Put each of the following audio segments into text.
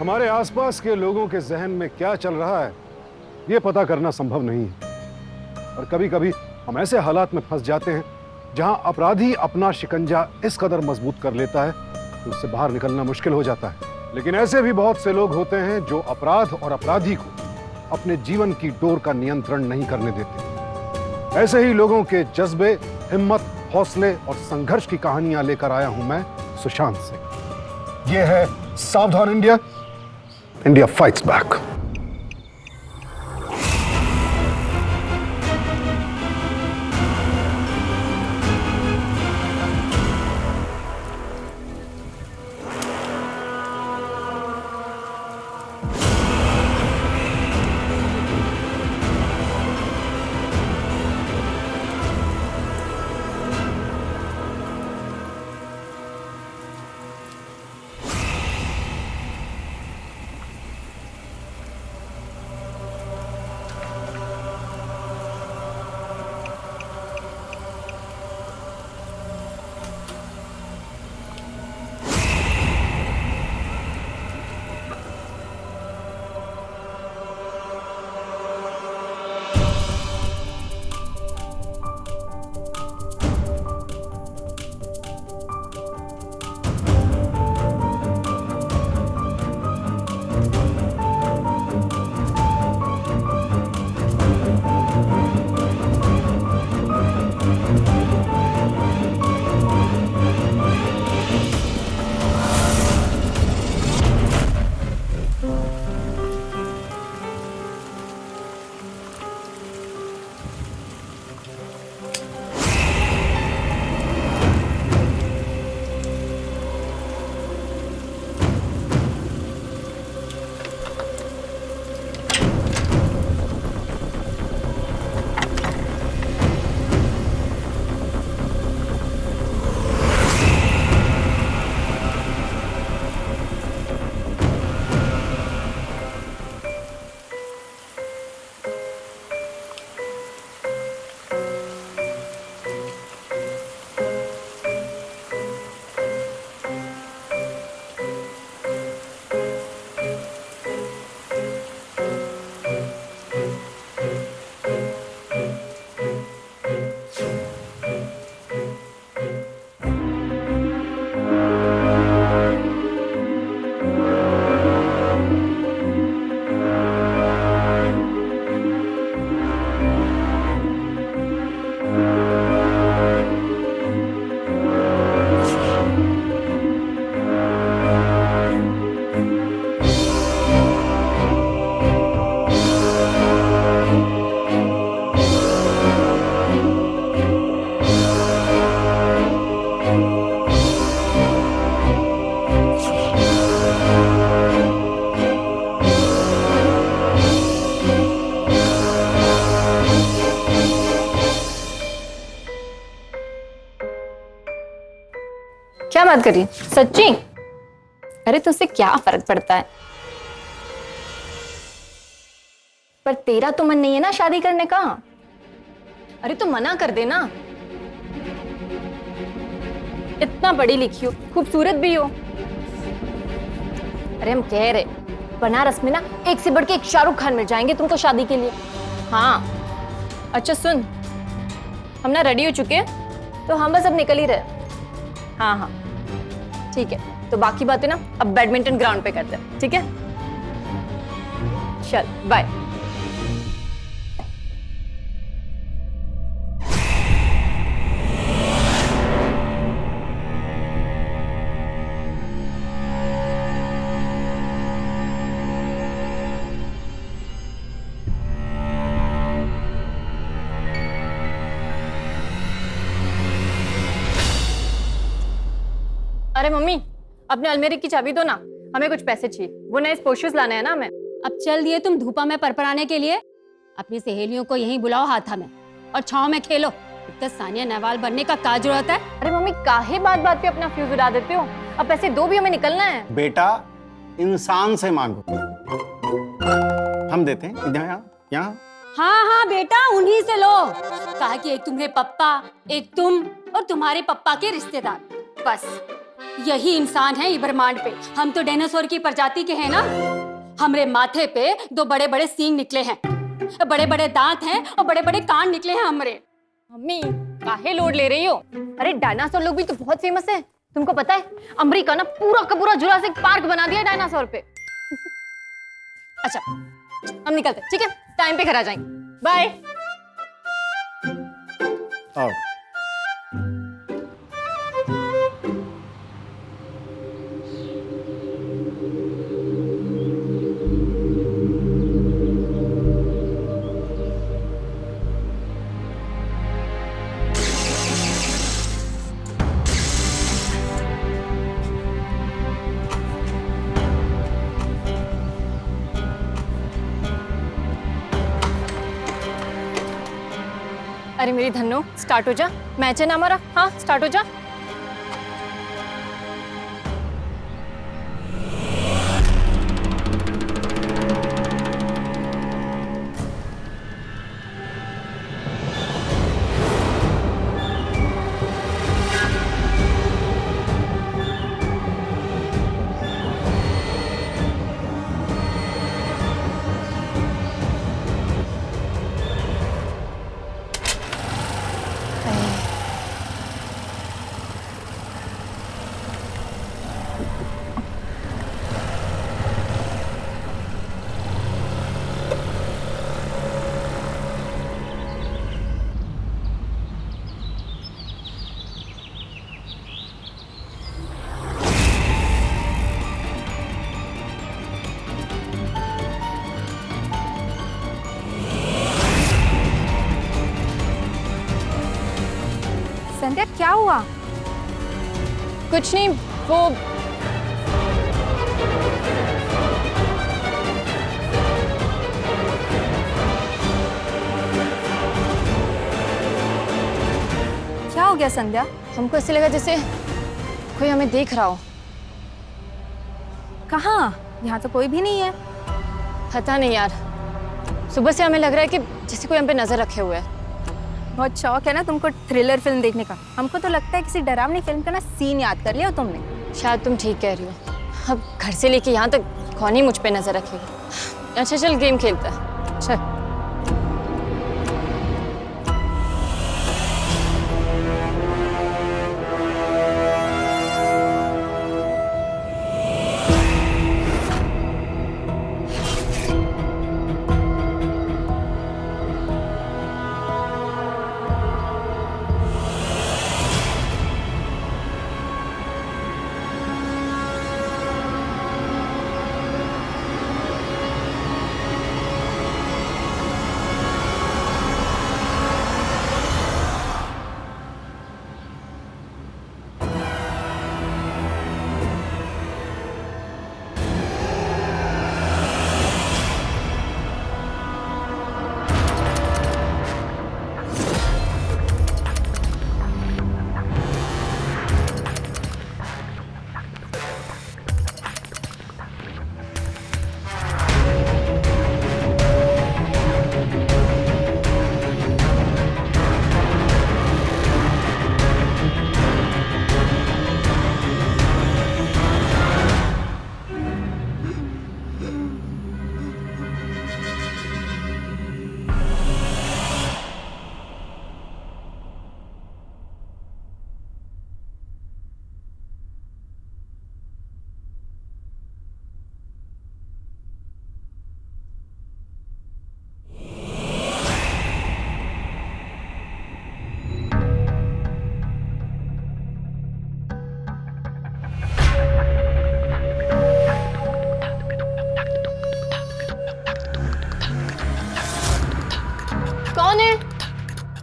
हमारे आसपास के लोगों के जहन में क्या चल रहा है यह पता करना संभव नहीं है। और कभी कभी हम ऐसे हालात में फंस जाते हैं जहां अपराधी अपना शिकंजा इस कदर मजबूत कर लेता है कि उससे बाहर निकलना मुश्किल हो जाता है। लेकिन ऐसे भी बहुत से लोग होते हैं जो अपराध और अपराधी को अपने जीवन की डोर का नियंत्रण नहीं करने देते। ऐसे ही लोगों के जज्बे, हिम्मत, हौसले और संघर्ष की कहानियां लेकर आया हूं मैं सुशांत सिंह। यह है सावधान इंडिया, इंडिया फाइट्स बैक। क्या बात करी? सच्ची? अरे तुझसे क्या फर्क पड़ता है? पर तेरा तो मन नहीं है ना शादी करने का? अरे तू मना कर देना। इतना पढ़ी लिखी हो, खूबसूरत भी हो। अरे हम कह रहे बनारस में ना एक से बढ़ के एक शाहरुख खान मिल जाएंगे तुमको शादी के लिए। हाँ अच्छा सुन, हम ना रेडी हो चुके हैं तो हम बस अब निकल ही रहे। हाँ हाँ ठीक है, तो बाकी बातें ना अब बैडमिंटन ग्राउंड पे करते हैं, ठीक है? चल बाय। अरे मम्मी अपने अलमेरी की चाबी दो ना, हमें कुछ पैसे चाहिए। वो नए स्पोर्ट्स शूज लाने हैं ना हमें। अब चल दिए तुम धूपा में परपराने के लिए। अपनी सहेलियों को यहीं बुलाओ हाथा में और छांव में खेलो। इतना सानिया नेहवाल बनने का क्या जरूरत है? अरे मम्मी काहे बात बात पे अपना फ्यूज उड़ा देते हो? अब पैसे दो भी, हमें निकलना है। बेटा इंसान से मांगो, हम देते हैं। यहाँ हाँ हाँ बेटा उन्हीं से लो। कहा कि एक तुम्हारे पप्पा, एक तुम और तुम्हारे पप्पा के रिश्तेदार, बस यही इंसान है ब्रह्मांड पे। हम तो डायनासोर की प्रजाति के हैं ना। हमरे माथे पे 2 बड़े बड़े सींग निकले हैं, बड़े बड़े दांत हैं और बड़े बड़े कान निकले हैं हमरे। मम्मी काहे लोड ले रही हो? अरे डायनासोर लोग भी तो बहुत फेमस है, तुमको पता है? अमेरिका ना पूरा का पूरा जुरासिक पार्क बना दिया डायनासोर पे। अच्छा हम निकलते, ठीक है? टाइम पे घर आ जाएंगे। बाय। आओ। अरे मेरी धन्नो, स्टार्ट हो जा। मैच है ना हमारा। हाँ स्टार्ट हो जा। संध्या क्या हुआ? कुछ नहीं, वो क्या हो गया संध्या? हमको ऐसे लगा जैसे कोई हमें देख रहा हो। कहाँ? यहाँ तो कोई भी नहीं है। पता नहीं यार, सुबह से हमें लग रहा है कि जैसे कोई हम पे नजर रखे हुए है। बहुत शौक है ना तुमको थ्रिलर फिल्म देखने का। हमको तो लगता है किसी डरावनी फिल्म का ना सीन याद कर लिया हो तुमने। शायद तुम ठीक कह रही हो। अब घर से लेके यहाँ तक कौन ही मुझ पे नजर रखेगा। अच्छा चल गेम खेलते हैं। चल।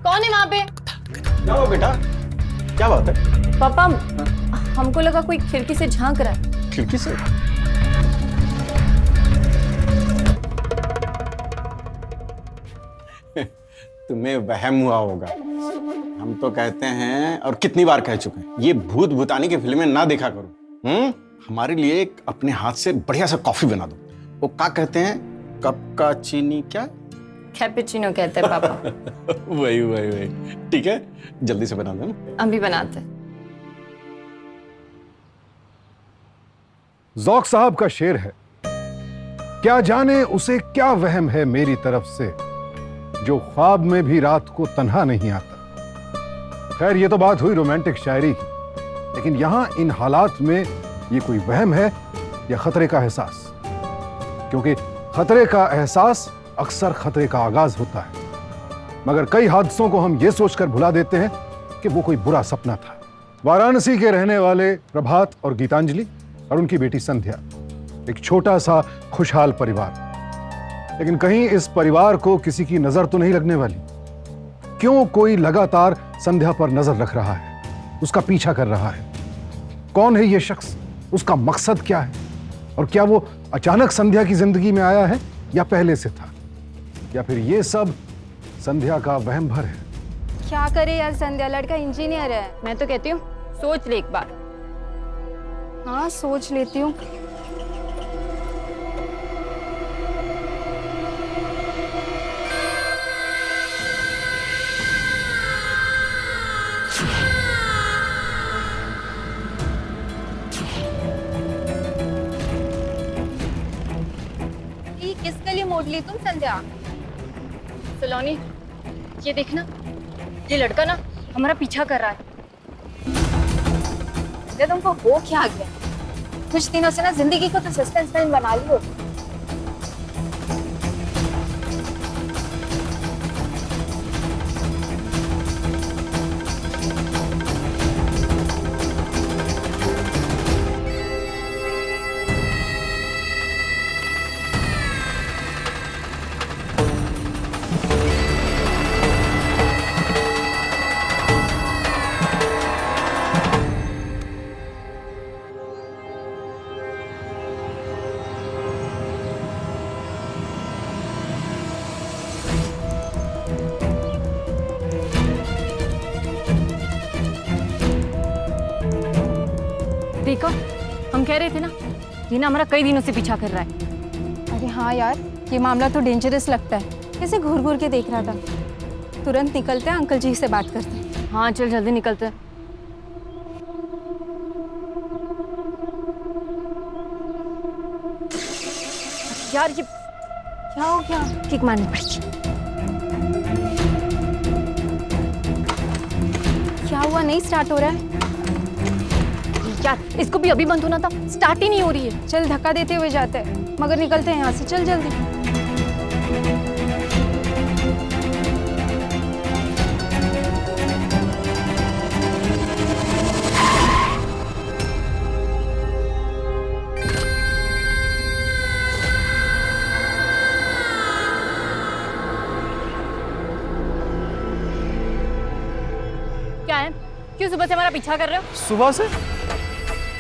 कौन है वहाँ पे? क्या हुआ बेटा? क्या बात है? पापा हमको लगा कोई खिड़की से झांक रहा है। खिड़की से? तुम्हें वहम हुआ होगा। हम तो कहते हैं और कितनी बार कह चुके हैं, ये भूत भूतानी की फिल्में ना देखा करो। हमारे लिए एक अपने हाथ से बढ़िया सा कॉफी बना दो। वो क्या कहते हैं, कप का चीनी क्या? कैपेचिनो कहते हैं पापा। वही वही वही। ठीक है, जल्दी से बना दो। हम भी बनाते हैं। ज़ौक़ साहब का शेर है, क्या जाने उसे क्या वहम है मेरी तरफ से, जो ख्वाब में भी रात को तन्हा नहीं आता। खैर, ये तो बात हुई रोमांटिक शायरी की, लेकिन यहां इन हालात में ये कोई वहम है या खतरे का एहसास? क्योंकि खतरे का एहसास अक्सर खतरे का आगाज होता है, मगर कई हादसों को हम ये सोचकर भुला देते हैं कि वो कोई बुरा सपना था। वाराणसी के रहने वाले प्रभात और गीतांजलि और उनकी बेटी संध्या, एक छोटा सा खुशहाल परिवार। लेकिन कहीं इस परिवार को किसी की नजर तो नहीं लगने वाली? क्यों कोई लगातार संध्या पर नजर रख रहा है, उसका पीछा कर रहा है? कौन है ये शख्स, उसका मकसद क्या है, और क्या वो अचानक संध्या की जिंदगी में आया है या पहले से था, या फिर ये सब संध्या का वहम भर है? क्या करे यार, संध्या लड़का इंजीनियर है। मैं तो कहती हूँ सोच ले एक बार। हाँ, सोच लेती हूँ। ये किसके लिए मोड़ ली तुम संध्या? सलोनी, ये देखना, ये लड़का ना हमारा पीछा कर रहा है। ये तुमको हो क्या गया? कुछ दिनों से ना जिंदगी को तो सस्पेंस फिल्म बना ली हो। देखो, हम कह रहे थे ना, ये ना हमारा कई दिनों से पीछा कर रहा है। अरे हाँ यार, ये मामला तो डेंजरस लगता है। कैसे घूर घूर के देख रहा था। तुरंत निकलते हैं, अंकल जी से बात करते हैं। हाँ चल जल्दी निकलते हैं। यार ये क्या हो गया? किक मारनी पड़ेगी। क्या हुआ, नहीं स्टार्ट हो रहा है? यार इसको भी अभी बंद होना था, स्टार्ट ही नहीं हो रही है। चल धक्का देते हुए जाते हैं, मगर निकलते हैं यहाँ से। चल जल्दी। क्या है, क्यों सुबह से हमारा पीछा कर रहे हो? सुबह से?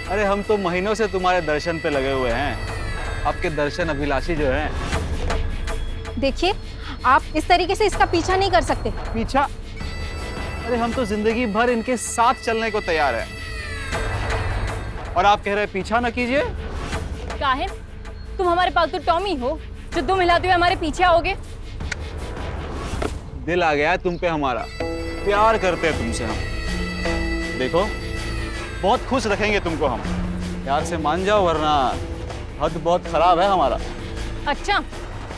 अरे हम तो महीनों से तुम्हारे दर्शन पे लगे हुए हैं, आपके दर्शन अभिलाषी जो हैं। देखिए, आप इस तरीके से इसका पीछा नहीं कर सकते। पीछा? अरे हम तो जिंदगी भर इनके साथ चलने को तैयार हैं, और आप कह रहे हैं पीछा न कीजिए? क्या है, तुम हमारे पालतू टॉमी हो जो दुम हिलाते हुए हमारे पीछे आओगे? दिल आ गया है तुम पे हमारा, प्यार करते हैं तुमसे हम। देखो, बहुत खुश रखेंगे तुमको हम, प्यार से मान जाओ, वरना हद बहुत खराब है हमारा। अच्छा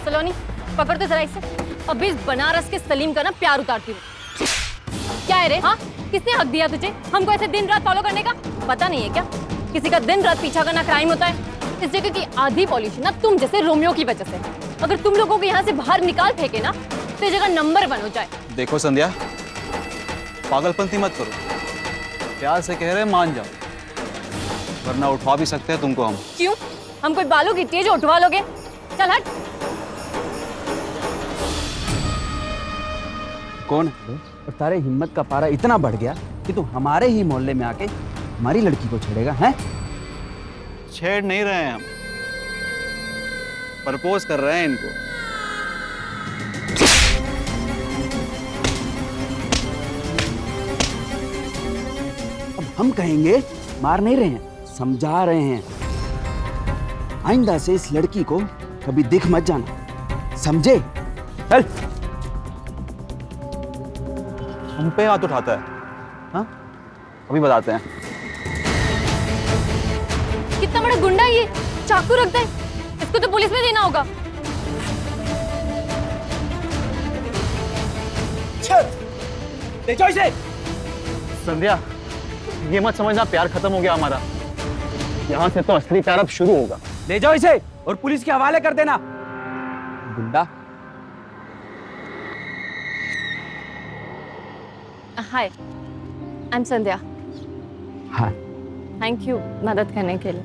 सलोनी, पकड़ तो जरा इसे, अभी इस बनारस के सलीम का ना प्यार उतारती हूँ। क्या है रे, हाँ किसने हक दिया तुझे हमको ऐसे दिन रात फॉलो करने का? पता नहीं है क्या, किसी का दिन रात पीछा करना क्राइम होता है? इस जगह की आधी पॉल्यूशन ना तुम जैसे रोमियो की वजह से। अगर तुम लोगों को यहाँ से बाहर निकाल फेंके ना, तो ये जगह नंबर 1 हो जाए। देखो संध्या, पागलपंती मत करो, प्यार से कह रहे हैं मान जाओ, वरना उठवा भी सकते हैं तुमको हम। क्यों, हम कोई बालू गिट्टी है जो उठवा लोगे? चल हट। कौन है? और तारे हिम्मत का पारा इतना बढ़ गया कि तू हमारे ही मोहल्ले में आके हमारी लड़की को छेड़ेगा? हैं? छेड़ नहीं रहे हैं हम, प्रपोज कर रहे हैं इनको। अब हम कहेंगे मार नहीं रहे हैं, समझा रहे हैं। आइंदा से इस लड़की को कभी दिख मत जाना, समझे? चल। हम पे हाथ उठाता है, हाँ? अभी बताते हैं। कितना बड़ा गुंडा है ये, चाकू रखता है। इसको तो पुलिस में देना होगा। ले जाओ इसे। संध्या, ये मत समझना प्यार खत्म हो गया हमारा। यहाँ से तो असली प्यार अब शुरू होगा। ले जाओ इसे और पुलिस के हवाले कर देना। गुंडा। हाय, आई एम संध्या। हाँ, थैंक यू मदद करने के लिए।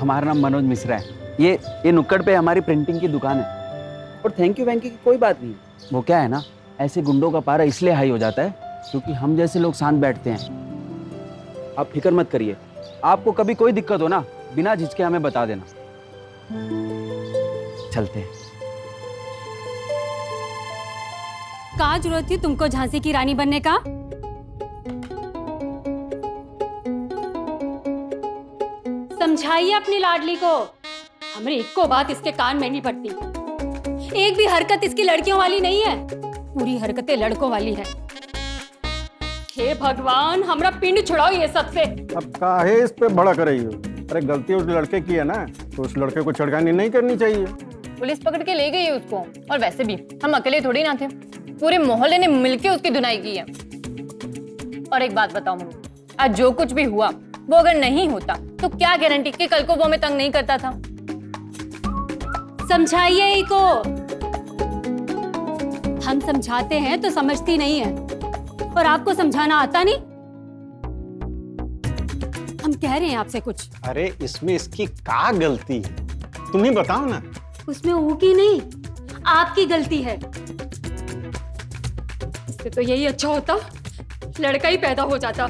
हमारा नाम मनोज मिश्रा है। ये नुक्कड़ पे हमारी प्रिंटिंग की दुकान है। और थैंक यू की कोई बात नहीं। वो क्या है ना, ऐसे गुंडों का पारा इसलिए हाई हो जाता है क्योंकि हम जैसे लोग शांत बैठते हैं। आप फिक्र मत करिए, आपको कभी कोई दिक्कत हो ना, बिना झिझके हमें बता देना। चलते हैं। का जरूरत थी तुमको झांसी की रानी बनने का? समझाइए अपनी लाडली को। हमारी इक्को बात इसके कान में नहीं पड़ती। एक भी हरकत इसकी लड़कियों वाली नहीं है, पूरी हरकतें लड़कों वाली है। हे भगवान, हमरा पिंड छुड़ाओ ये सबसे। अब काहे इस पे भड़क रही हो? अरे गलती उस लड़के की है ना, तो उस लड़के को छड़कानी नहीं करनी चाहिए। पुलिस पकड़ के ले गई है उसको। और वैसे भी हम अकेले थोड़ी ना थे, पूरे मोहल्ले ने मिलके उसकी धुनाई की है। और एक बात बताओ मम्मी, आज जो कुछ भी हुआ वो अगर नहीं होता तो क्या गारंटी कि कल को वो हमें तंग नहीं करता था। समझाइए इको। हम समझाते हैं तो समझती नहीं है, और आपको समझाना आता नहीं। हम कह रहे हैं आपसे कुछ। अरे इसमें इसकी का गलती है, तुम ही बताओ ना। उसमें ऊ की नहीं, आपकी गलती है। इससे तो यही अच्छा होता, लड़का ही पैदा हो जाता।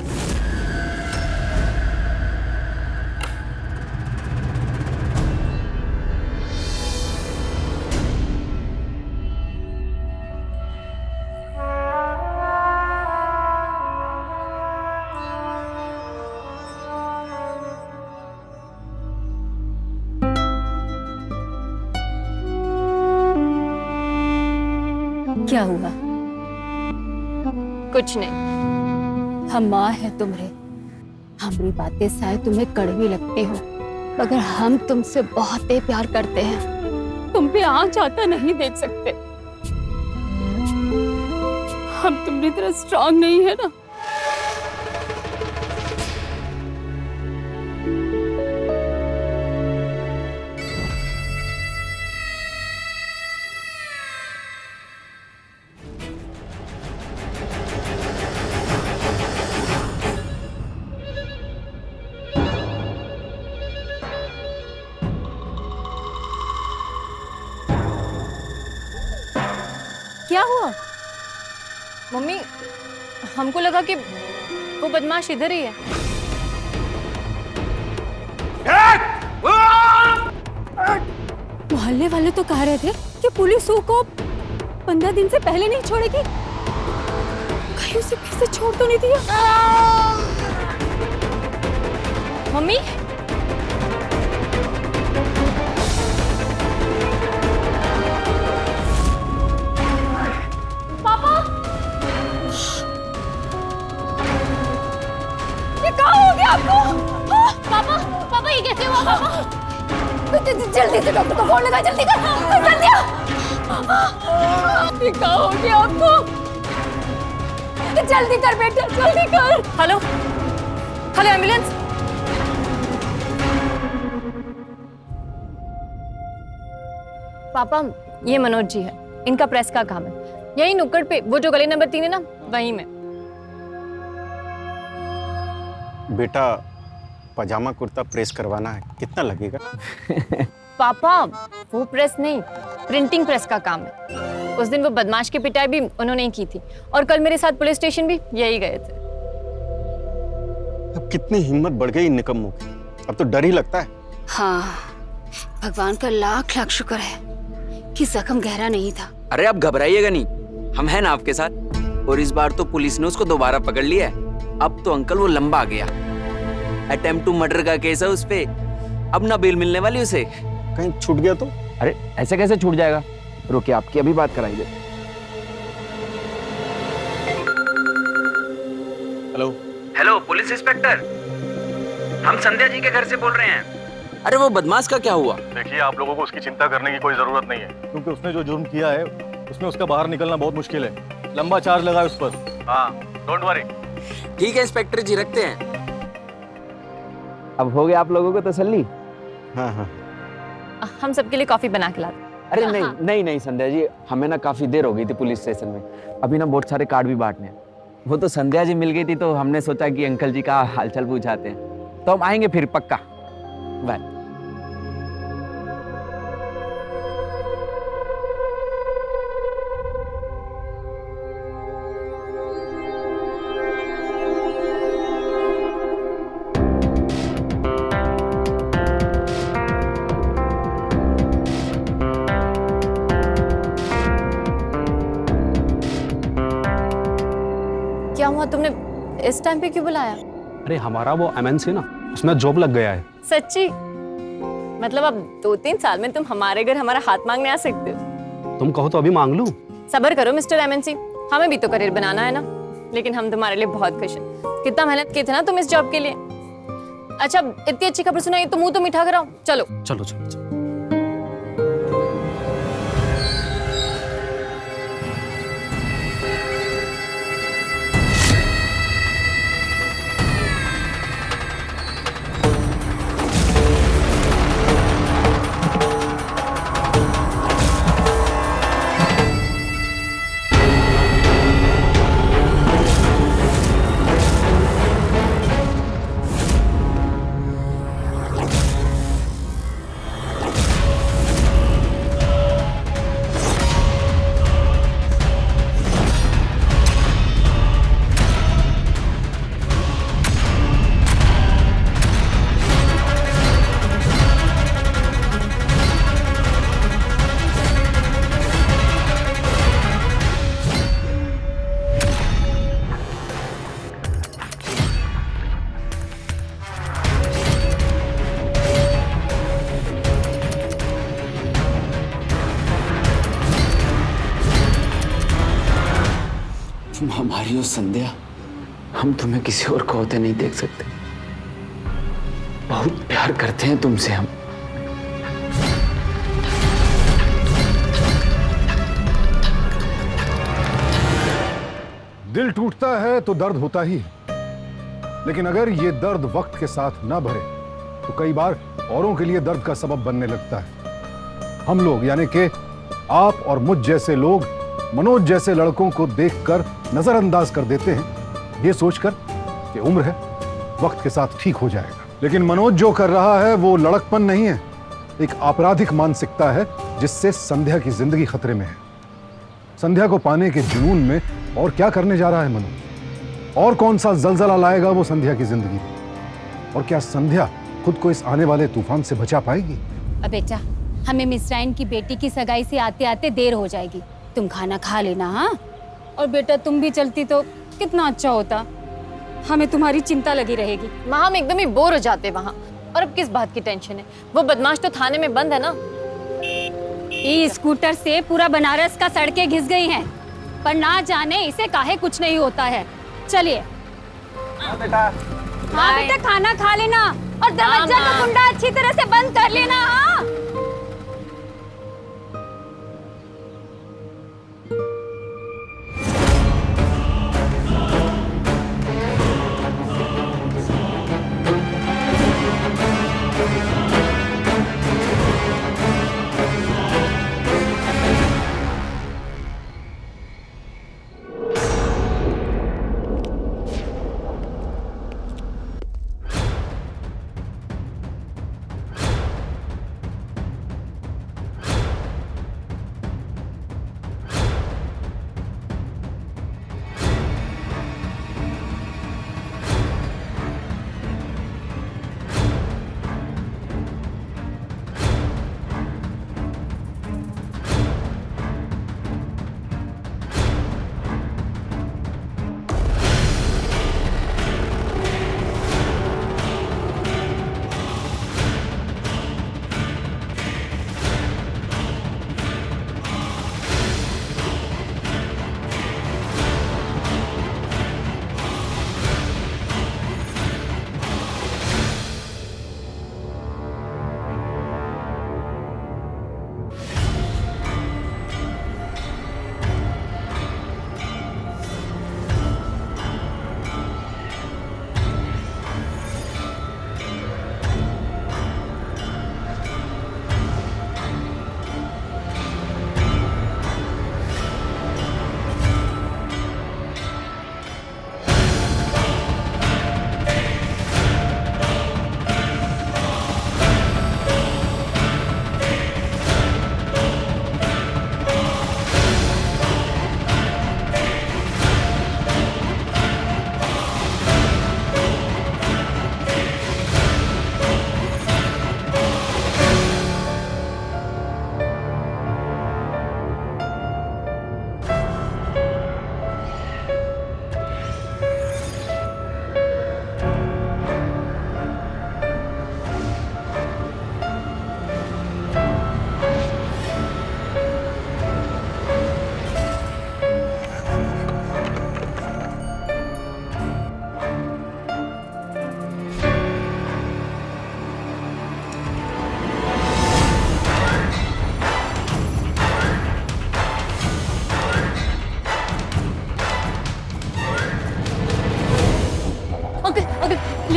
क्या हुआ? कुछ नहीं। हम माँ है तुम्हारे। हमारी बातें शायद तुम्हें कड़वी लगती हो, मगर हम तुमसे बहुत प्यार करते हैं। तुम पे आँच आता नहीं देख सकते। हम तुम्हारी तरह स्ट्रांग नहीं है ना। क्या हुआ? मम्मी, हमको लगा कि वो बदमाश इधर ही है। मोहल्ले वाले तो कह रहे थे कि पुलिस को 15 दिन से पहले नहीं छोड़ेगी। कहीं उसे फिर से छोड़ तो नहीं दिया? मम्मी, पापा, ये कहाँ हो गया आपको? पापा, पापा ये कैसे हुआ पापा? जल्दी से डॉक्टर को फोन लगा, जल्दी कर, जल्दी आ। ये कहाँ हो गया आपको? जल्दी कर बेटा, जल्दी कर। Hello, hello ambulance. पापा, ये मनोज जी है, इनका प्रेस का काम है। यही नुक्कड़ पे, वो जो गली नंबर 3 है ना, वहीं में। बेटा, पजामा कुर्ता प्रेस करवाना है, कितना लगेगा? पापा, वो प्रेस नहीं, प्रिंटिंग प्रेस का काम है। उस दिन वो बदमाश की पिटाई भी उन्होंने ही की थी, और कल मेरे साथ पुलिस स्टेशन भी यही गए थे। अब कितनी हिम्मत बढ़ गई इन निकम्मों की, अब तो डर ही लगता है। हाँ, भगवान का लाख लाख शुक्र है कि जख्म गहरा नहीं था। अरे आप घबराइएगा नहीं, हम हैं ना आपके साथ। और इस बार तो पुलिस ने उसको दोबारा पकड़ लिया है। अब तो अंकल वो लंबा आ गया। अटेम्प्ट टू मर्डर का केस है उस पे, अब ना बेल मिलने वाली उसे। कहीं छूट गया तो? अरे ऐसे कैसे छूट जाएगा? रुकिए, आपकी अभी बात कराइए। हेलो। हेलो पुलिस इंस्पेक्टर, हम संध्या जी के घर से बोल रहे हैं। अरे वो बदमाश का क्या हुआ? देखिए, आप लोगों को उसकी चिंता करने की कोई जरूरत नहीं है, क्योंकि उसने जो जुर्म किया है उसमें उसका बाहर निकलना बहुत मुश्किल है। लंबा चार्ज लगा है उस पर। हाँ, डोंट वरी। ठीक है इंस्पेक्टर जी, रखते हैं। अब हो गया आप लोगों को तसल्ली? हाँ हाँ। हम सबके लिए कॉफी बना के लाते। अरे नहीं नहीं नहीं संध्या जी, हमें ना काफी देर हो गई थी पुलिस स्टेशन में, अभी ना बहुत सारे कार्ड भी बांटने हैं। वो तो संध्या जी मिल गई थी तो हमने सोचा कि अंकल जी का हालचाल पूछाते हैं, तो हम आएंगे फिर पक्का। बाय। क्या हुआ, तुमने इस टाइम पे क्यों बुलाया? अरे हमारा वो एमएनसी ना, उसमें जॉब लग गया है। सच्ची? मतलब अब 2-3 साल में तुम हमारे घर हमारा हाथ मांगने आ सकते हो? तुम कहो तो अभी मांग लूं। सब्र करो मिस्टर एमएनसी, हमें भी तो करियर बनाना है ना। लेकिन हम तुम्हारे लिए बहुत खुश हैं। कितना मेहनत किए थे ना तुम इस जॉब के लिए। अच्छा, इतनी अच्छी खबर सुनाई तो मुंह तो मीठा कराओ। चलो चलो चलो चलो। तुम हमारी हो संध्या, हम तुम्हें किसी और को होते नहीं देख सकते। बहुत प्यार करते हैं तुमसे हम। दिल टूटता है तो दर्द होता ही है, लेकिन अगर ये दर्द वक्त के साथ ना भरे तो कई बार औरों के लिए दर्द का सबब बनने लगता है। हम लोग यानी कि आप और मुझ जैसे लोग मनोज जैसे लड़कों को देखकर नजरअंदाज कर देते हैं, ये सोचकर कि उम्र है, वक्त के साथ ठीक हो जाएगा। लेकिन मनोज जो कर रहा है वो लड़कपन नहीं है, एक आपराधिक मानसिकता है जिससे संध्या की जिंदगी खतरे में है। संध्या को पाने के जुनून में और क्या करने जा रहा है मनोज? और कौन सा जलजला लाएगा वो संध्या की जिंदगी में? और क्या संध्या खुद को इस आने वाले तूफान से बचा पाएगी? अब बेटा, हमें मिसराइन की बेटी की सगाई से आते आते देर हो जाएगी, तुम खाना खा लेना। हाँ, और बेटा तुम भी चलती तो कितना अच्छा होता, हमें तुम्हारी चिंता लगी रहेगी। माँ, हम एकदम ही बोर हो जाते वहाँ। और अब किस बात की टेंशन है? वो बदमाश तो थाने में बंद है ना। ये स्कूटर से पूरा बनारस का सड़कें घिस गई हैं, पर ना जाने इसे काहे कुछ नहीं होता है। चलिए। हाँ बेटा, खाना खा लेना और दरवाजा का कुंडा अच्छी तरह से बंद कर लेना। हाँ।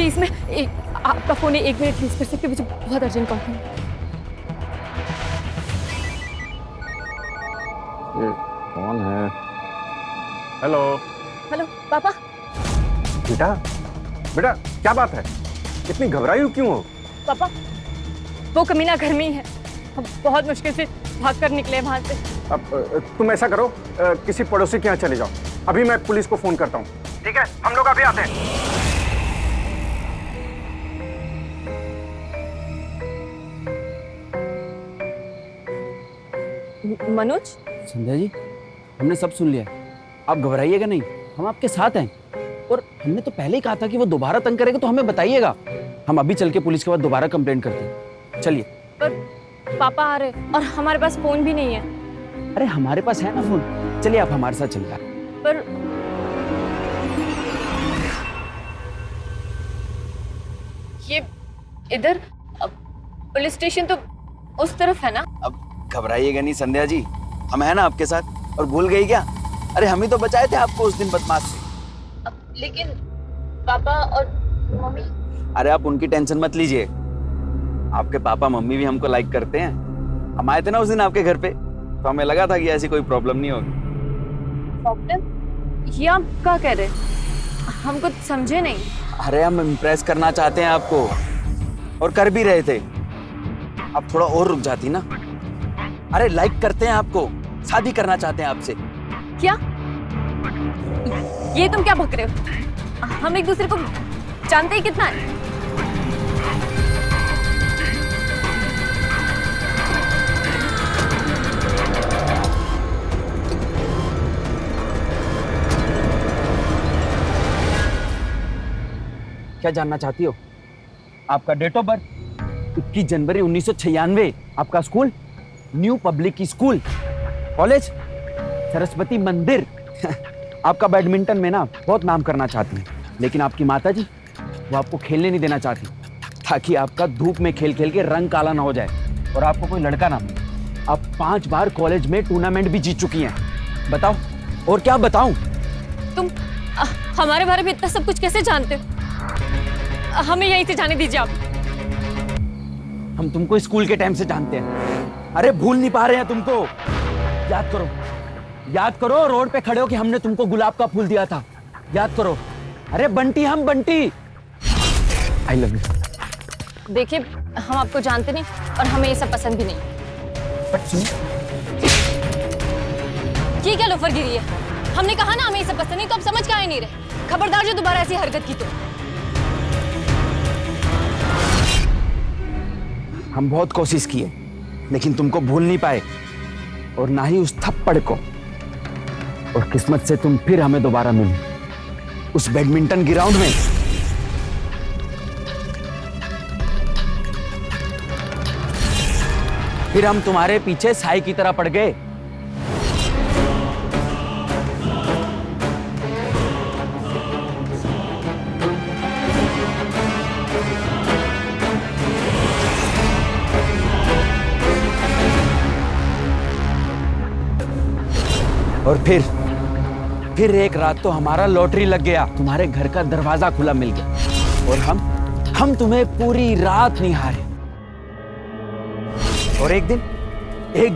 प्लीज मैं आपका फोन 1 मिनट यूज कर सकते, मुझे बहुत अर्जेंट कॉल करना। ये कौन है? हेलो हेलो पापा। बेटा बेटा क्या बात है, इतनी घबराई हो क्यों हो? पापा वो कमीना घर में ही है, हम बहुत मुश्किल से भाग कर निकले वहां से। अब तुम ऐसा करो, किसी पड़ोसी के यहाँ चले जाओ, अभी मैं पुलिस को फोन करता हूँ। ठीक है, हम लोग अभी आते हैं। मनोज, संध्या जी, हमने सब सुन लिया है, आप घबराइएगा नहीं, हम आपके साथ हैं। और हमने तो पहले ही कहा था कि वो दोबारा तंग करेगा तो हमें बताइएगा, हम अभी चल के पुलिस के पास दोबारा कंप्लेंट करते हैं। चलिए। पर पापा आ रहे और हमारे पास फोन भी नहीं है। अरे हमारे पास है ना फोन, चलिए आप हमारे साथ चलिए। पर ये इधर पुलिस स्टेशन तो उस तरफ है ना। अब घबराइएगा नहीं संध्या जी, हम हैं ना आपके साथ। और भूल गई क्या? अरे हम ही तो बचाए थे आपको उस दिन बदमाश से। लेकिन पापा और मम्मी। अरे आप उनकी टेंशन मत लीजिए, आपके पापा मम्मी भी हमको लाइक करते हैं। हम आए थे ना उस दिन आपके घर पे, तो हमें लगा था कि ऐसी कोई प्रॉब्लम नहीं होगी। प्रॉब्लम? ये आप क्या कह रहे? हम कुछ समझे नहीं। अरे हम इम्प्रेस करना चाहते हैं आपको, और कर भी रहे थे। आप थोड़ा और रुक जाती ना। अरे लाइक करते हैं आपको, शादी करना चाहते हैं आपसे। क्या? ये तुम क्या बक रहे हो? हम एक दूसरे को जानते ही कितना है। क्या जानना चाहती हो? आपका डेट ऑफ बर्थ 21 जनवरी 1996, आपका school new public school, college Saraswati मंदिर। आपका बैडमिंटन में ना बहुत नाम करना चाहती हैं, लेकिन आपकी माताजी वो आपको खेलने नहीं देना चाहती, ताकि आपका धूप में खेल खेल के रंग काला ना हो जाए और आपको कोई लड़का ना मिले। आप 5 बार कॉलेज में टूर्नामेंट भी जीत चुकी हैं। बताओ और क्या बताऊं? तुम हमारे बारे में इतना सब कुछ कैसे जानते हो? हमें यहीं से जाने दीजिए आप। हम तुमको स्कूल के टाइम से जानते हैं। अरे भूल नहीं पा रहे हैं तुमको? याद करो, याद करो, रोड पे खड़े हो कि हमने तुमको गुलाब का फूल दिया था, याद करो। अरे बंटी, हम बंटी। I love you. देखिए हम आपको जानते नहीं और हमें ये सब पसंद भी नहीं। बट सुनिए, ये क्या लोफर गिरी है? हमने कहा ना हमें ये सब पसंद नहीं, तो आप समझ काहे नहीं रहे? खबरदार जो दोबारा ऐसी हरकत की तो। हम बहुत कोशिश किए, लेकिन तुमको भूल नहीं पाए, और ना ही उस थप्पड़ को। और किस्मत से तुम फिर हमें दोबारा मिली उस बैडमिंटन ग्राउंड में। फिर हम तुम्हारे पीछे साई की तरह पड़ गए। और फिर एक रात तो हमारा लॉटरी लग गया, तुम्हारे घर का दरवाजा खुला मिल गया, और हम तुम्हें पूरी रात निहारे। और एक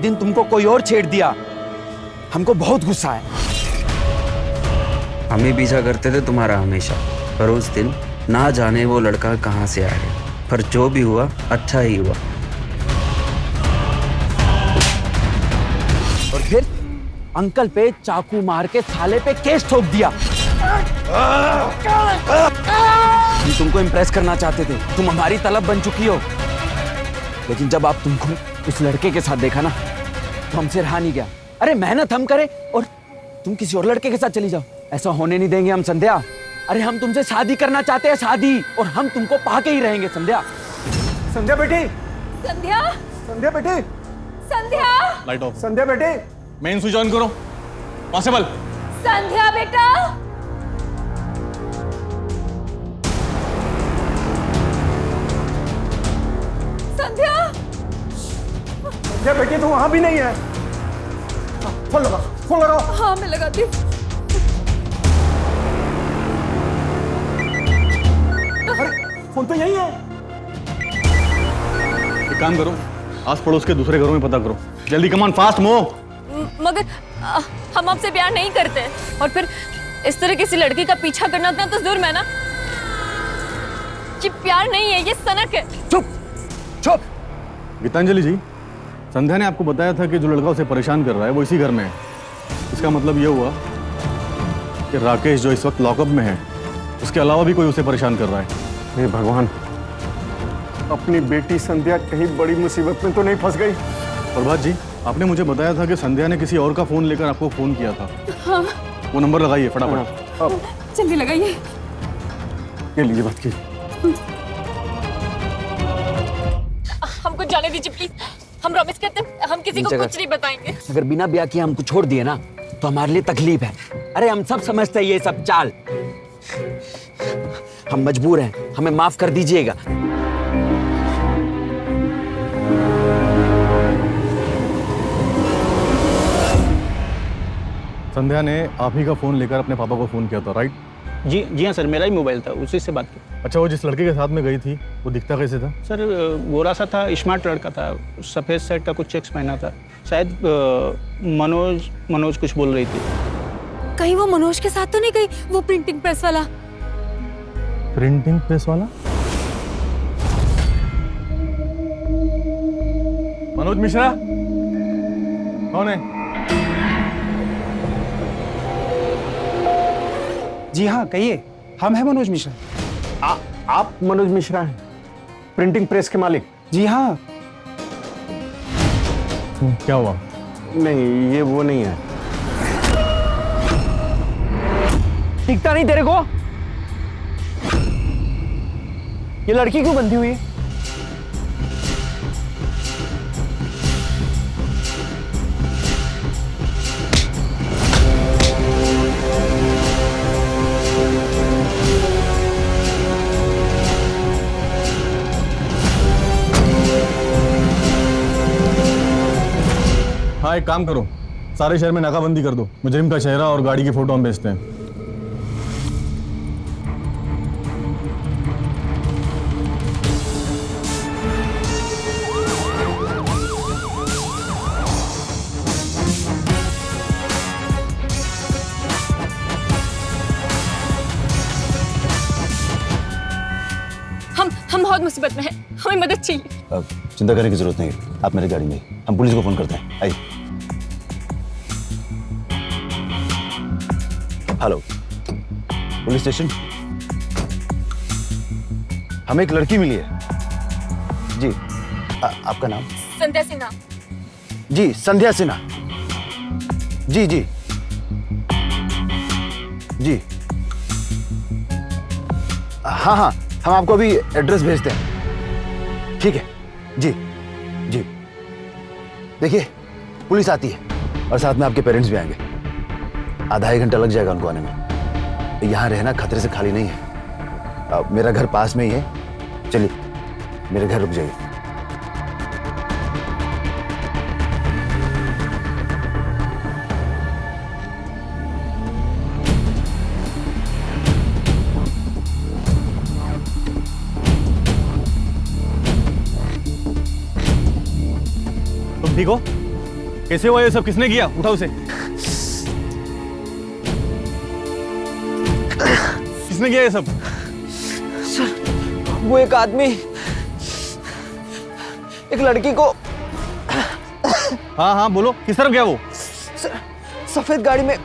दिन तुमको कोई और छेड़ दिया, हमको बहुत गुस्सा आया। हम ही पीछा करते थे तुम्हारा हमेशा, पर उस दिन ना जाने वो लड़का कहाँ से आ गया, पर जो भी हुआ अच्छा ही हुआ। और फिर अंकल पे चाकू मार के साले पे केस ठोक दिया। हम तुमको इम्प्रेस करना चाहते थे, तुम हमारी तलब बन चुकी हो, लेकिन जब आप तुमको उस लड़के के साथ देखा ना, तो हमसे रहा नहीं गया। अरे मेहनत हम करें और तुम किसी और लड़के के साथ चली जाओ, ऐसा होने नहीं देंगे हम संध्या। अरे हम तुमसे शादी करना चाहते हैं, शादी, और हम तुमको पा के ही रहेंगे संध्या। संध्या बेटी, संध्या, संध्या बेटी, संध्या, लाइट ऑफ। संध्या बेटी, मेन स्विच ऑन करो, पॉसिबल। संध्या बेटा। संध्या, संध्या बेटी तू वहां भी नहीं है। फोन लगाओ, फोन लगाओ। हाँ मैं लगाती हूँ। अरे फोन तो यही है। एक काम करो, आस पड़ोस के दूसरे घरों में पता करो, जल्दी, कमान फास्ट मो। मगर हम आपसे प्यार नहीं करते, और फिर इस तरह किसी लड़की का पीछा करना उतना तो जुर्म है ना। ये प्यार नहीं है, ये सनक है। चुप चुप। गीतांजलि जी, संध्या ने आपको बताया था कि जो लड़का उसे परेशान कर रहा है वो इसी घर में है। इसका मतलब ये हुआ कि राकेश जो इस वक्त लॉकअप में है, उसके अलावा भी कोई उसे परेशान कर रहा है। हे भगवान, अपनी बेटी संध्या कहीं बड़ी मुसीबत में तो नहीं फंस गई? प्रभात जी, आपने मुझे बताया था कि संध्या ने किसी और का फोन लेकर आपको फोन किया था। हाँ। वो नंबर लगाइए फटाफट। अब जल्दी लगाइए। ये लीजिए बात की। हमको जाने दीजिए प्लीज, हम प्रॉमिस करते हैं हम किसी को जगह- कुछ नहीं बताएंगे। अगर बिना ब्याह किए हमको छोड़ दिए ना तो हमारे लिए तकलीफ है। अरे हम सब समझते हैं ये सब चाल, हम मजबूर हैं, हमें माफ कर दीजिएगा। संध्या ने आप ही का फोन लेकर अपने पापा को फोन किया था, राइट? जी हाँ सर, मेरा ही मोबाइल था, उसी से बात की। अच्छा, वो जिस लड़के के साथ में गई थी वो दिखता कैसे था? सर गोरा सा था, स्मार्ट लड़का था, सफ़ेद शर्ट का कुछ चेक्स पहना था, शायद मनोज कुछ बोल रही थी। कहीं वो मनोज के साथ तो नहीं गई, वो प्रिंटिंग प्रेस वाला? प्रिंटिंग प्रेस वाला? मनोज मिश्रा कौन है? जी हाँ, कहिए, हम हैं मनोज मिश्रा। आप मनोज मिश्रा हैं, प्रिंटिंग प्रेस के मालिक? जी हाँ। क्या हुआ? नहीं, ये वो नहीं है। दिखता नहीं तेरे को? ये लड़की क्यों बंधी हुई है? हाँ, एक काम करो, सारे शहर में नाकाबंदी कर दो, मुजरिम का चेहरा और गाड़ी की फोटो हम भेजते हैं। हम बहुत मुसीबत में हैं, हमें मदद चाहिए। अब चिंता करने की जरूरत नहीं है, आप मेरी गाड़ी में, हम पुलिस को फोन करते हैं। आइए। Hello, police station. हमें एक लड़की मिली है जी। आपका नाम? संध्या सिन्हा। जी, संध्या सिन्हा। जी जी जी। हाँ हाँ, हम आपको अभी एड्रेस भेजते हैं। ठीक है जी जी। देखिए, पुलिस आती है और साथ में आपके पेरेंट्स भी आएंगे। आधा एक घंटा लग जाएगा उनको आने में। यहाँ रहना खतरे से खाली नहीं है। मेरा घर पास में ही है, चलिए मेरे घर रुक जाइए। तुम ठीक हो? कैसे हुआ ये सब? किसने किया? उठाओ उसे। किसने किया ये सब? सर, वो एक आदमी एक लड़की को। हाँ हाँ बोलो, किस तरफ गया वो? सर, सफेद गाड़ी में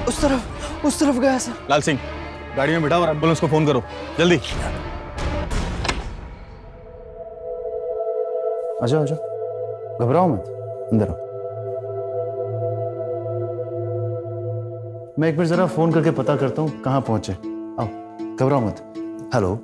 उस तरफ गया सर। लाल सिंह, गाड़ी में बिठाओ और एम्बुलेंस को फोन करो, जल्दी। आ जाओ, घबराओ मत, अंदर आओ। मैं एक बार जरा फोन करके पता करता हूँ कहाँ पहुंचे। आओ, घबराओ मत। हेलो।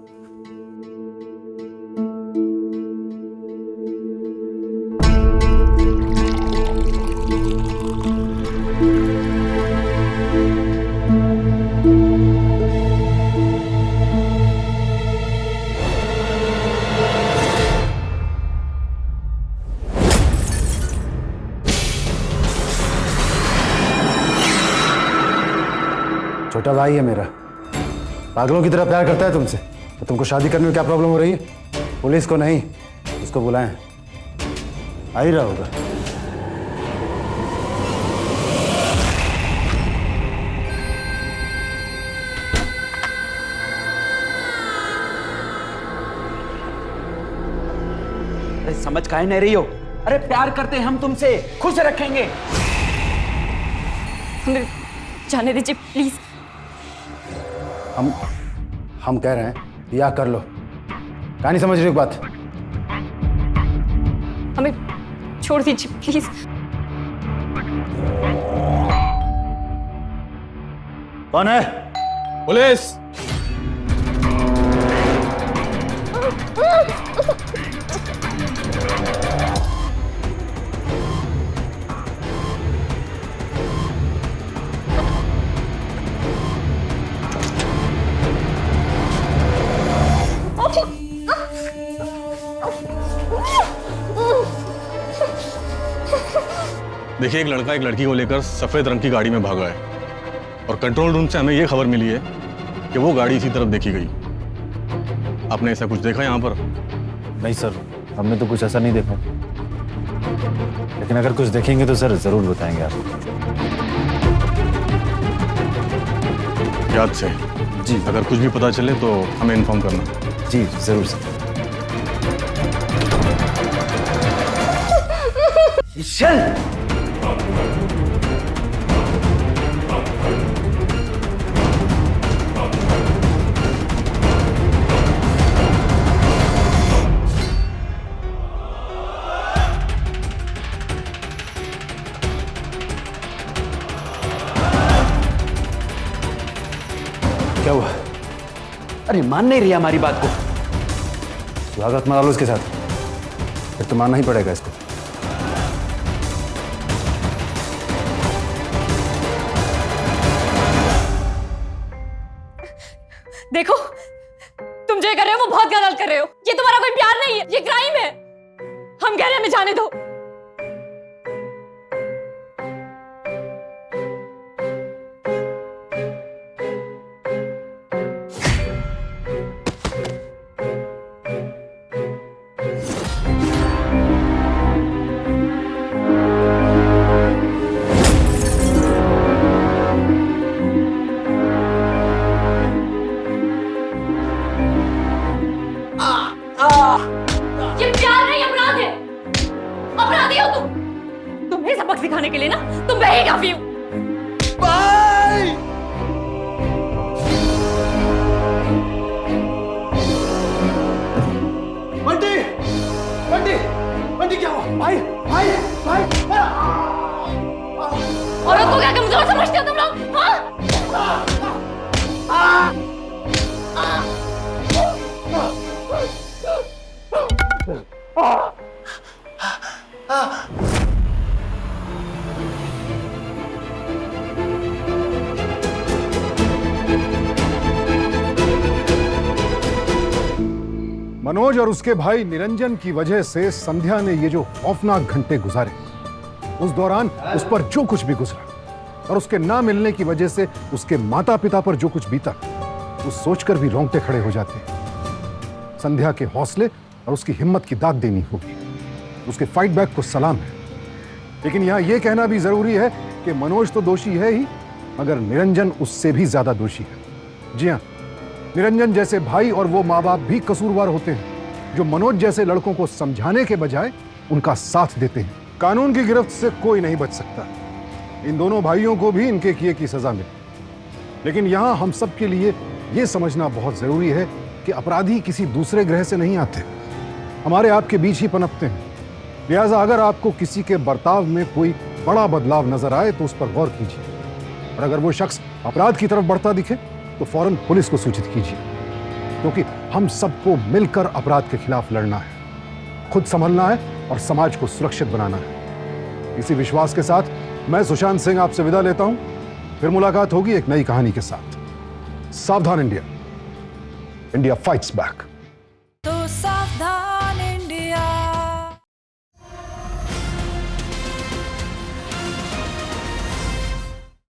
छोटा भाई है मेरा, पागलों की तरह प्यार करता है तुमसे। तो तुमको शादी करने में क्या प्रॉब्लम हो रही है? पुलिस को नहीं, उसको बुलाएं, आ ही रहा होगा। अरे समझ काहे नहीं रही हो? अरे प्यार करते हैं हम तुमसे, खुश रखेंगे। हमें जाने दीजिए प्लीज। हम कह रहे हैं या कर लो। कहानी समझ रही हो बात? हमें छोड़ दीजिए प्लीज। कौन है? पुलिस। देखिए, एक लड़का एक लड़की को लेकर सफेद रंग की गाड़ी में भागा है और कंट्रोल रूम से हमें यह खबर मिली है कि वो गाड़ी इसी तरफ देखी गई। आपने ऐसा कुछ देखा यहाँ पर? नहीं सर, हमने तो कुछ ऐसा नहीं देखा, लेकिन अगर कुछ देखेंगे तो सर जरूर बताएंगे आपको। याद से जी, अगर कुछ भी पता चले तो हमें इन्फॉर्म करना। जी जरूर सर। क्या हुआ? अरे मान नहीं रही हमारी बात को। स्वागत मना लो इसके साथ, फिर तो मानना ही पड़ेगा इसको। देखो, तुम जो कर रहे हो वो बहुत गलत कर रहे हो। ये तुम्हारा कोई प्यार नहीं है, ये क्राइम है। हम कह रहे हैं हमें जाने दो। ये प्यार नहीं, अपराध है। अपराधी हो तुम। तुम्हें सबक सिखाने के लिए ना तुम मैं ही काफी हूं। बंटी, बंटी, बंटी क्या हुआ? भाई, भाई, भाई। औरत को क्या कमजोर समझते हो तुम लोग? हाँ? मनोज और उसके भाई निरंजन की वजह से संध्या ने ये जो खौफनाक घंटे गुजारे, उस दौरान उस पर जो कुछ भी गुजरा और उसके ना मिलने की वजह से उसके माता पिता पर जो कुछ बीता, वो सोचकर भी रोंगटे खड़े हो जाते हैं। संध्या के हौसले और उसकी हिम्मत की दाद देनी होगी। उसके फाइट बैक को सलाम है। लेकिन यहां यह कहना भी जरूरी है कि मनोज तो दोषी है ही, मगर निरंजन उससे भी ज्यादा दोषी है। जी हां, निरंजन जैसे भाई और वो माँ बाप भी कसूरवार होते हैं जो मनोज जैसे लड़कों को समझाने के बजाय उनका साथ देते हैं। कानून की गिरफ्त से कोई नहीं बच सकता। इन दोनों भाइयों को भी इनके किए की सजा मिले। लेकिन यहां हम सब के लिए यह समझना बहुत जरूरी है कि अपराधी किसी दूसरे ग्रह से नहीं आते, हमारे आपके बीच ही पनपते हैं। लिहाजा अगर आपको किसी के बर्ताव में कोई बड़ा बदलाव नजर आए तो उस पर गौर कीजिए, और अगर वो शख्स अपराध की तरफ बढ़ता दिखे तो फौरन पुलिस को सूचित कीजिए, क्योंकि हम सबको मिलकर अपराध के खिलाफ लड़ना है, खुद संभलना है और समाज को सुरक्षित बनाना है। इसी विश्वास के साथ मैं सुशांत सिंह आपसे विदा लेता हूं। फिर मुलाकात होगी एक नई कहानी के साथ। सावधान इंडिया, इंडिया फाइट्स बैक। तो सावधान।